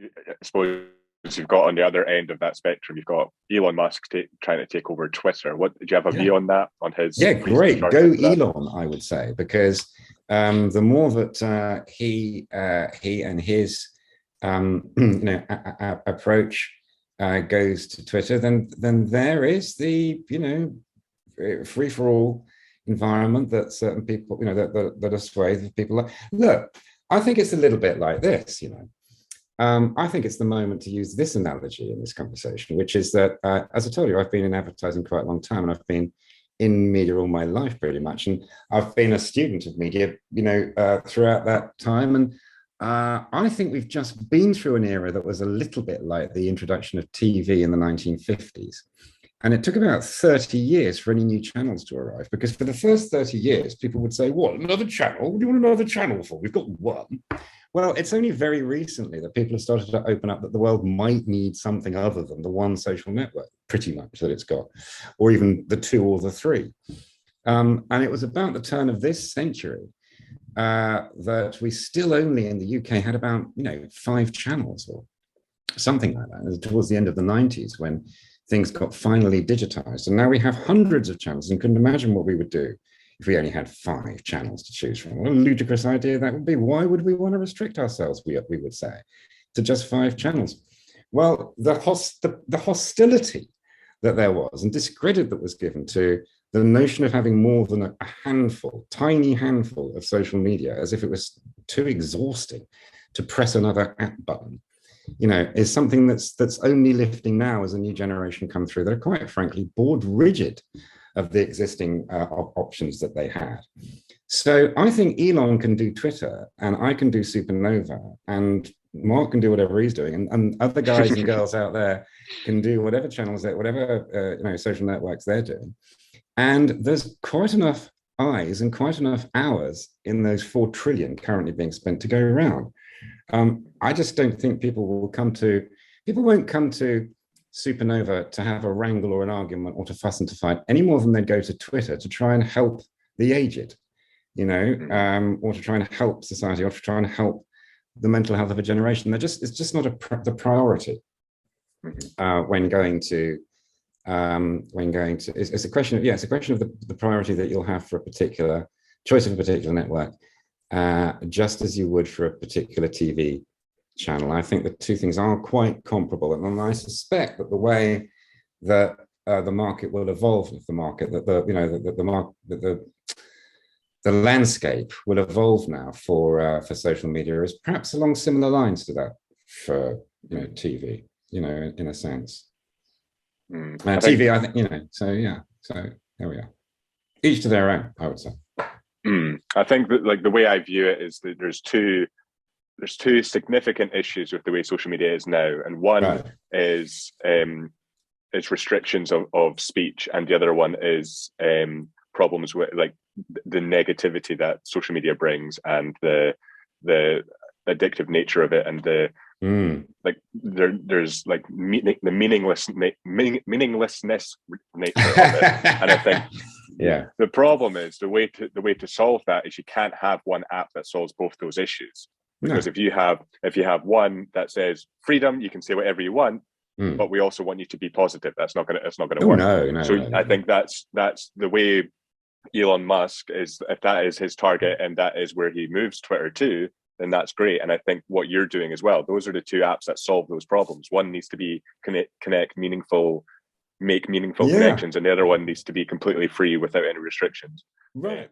I suppose you've got on the other end of that spectrum, you've got Elon Musk trying to take over Twitter. What do you have a Yeah. view on that? On his Yeah, reasons great. for Go for that? Elon, I would say, because the more that he and his approach goes to Twitter, then there is the free for all environment that certain people that are swathed of people like. Look, I think it's a little bit like this. I think it's the moment to use this analogy in this conversation, which is that, as I told you, I've been in advertising quite a long time, and I've been in media all my life pretty much, and I've been a student of media, throughout that time. And I think we've just been through an era that was a little bit like the introduction of TV in the 1950s. And it took about 30 years for any new channels to arrive, because for the first 30 years, people would say, what, another channel? What do you want another channel for? We've got one. Well, it's only very recently that people have started to open up that the world might need something other than the one social network, pretty much, that it's got, or even the two or the three. And it was about the turn of this century that we still only in the UK had about, 5 channels or something like that. Towards the end of the 90s, when things got finally digitized. And now we have hundreds of channels, and couldn't imagine what we would do if we only had 5 channels to choose from. What a ludicrous idea that would be. Why would we want to restrict ourselves, we would say, to just 5 channels? Well, the hostility that there was and discredit that was given to the notion of having more than a handful, tiny handful of social media, as if it was too exhausting to press another app button, is something that's only lifting now as a new generation come through. They're quite frankly bored rigid of the existing options that they had. So I think Elon can do Twitter, and I can do Supernova, and Mark can do whatever he's doing, and other guys and girls out there can do whatever channels, whatever social networks they're doing. And there's quite enough eyes and quite enough hours in those 4 trillion currently being spent to go around. I just don't think people won't come to Supernova to have a wrangle or an argument or to fuss and to fight any more than they'd go to Twitter to try and help the aged, or to try and help society, or to try and help the mental health of a generation. It's just not the priority when going to. It's a question of the priority that you'll have for a particular choice of a particular network, just as you would for a particular TV channel. I think the two things are quite comparable, and I suspect that the way that the market will evolve, the landscape will evolve now for social media is perhaps along similar lines to that for TV, in a sense. TV, I think, so yeah. So there we are. Each to their own, I would say. I think that, the way I view it is that there's two significant issues with the way social media is now, and one is restrictions of speech, and the other one is problems with the negativity that social media brings, and the addictive nature of it, and the there's the meaninglessness nature of it. And I think the problem is the way to solve that is you can't have one app that solves both those issues, because if you have one that says freedom, you can say whatever you want, but we also want you to be positive, it's not going to work. I think that's the way Elon Musk is. If that is his target and that is where he moves Twitter to, then that's great. And I think what you're doing as well, those are the 2 apps that solve those problems. One needs to be make meaningful connections, and the other one needs to be completely free without any restrictions. Right.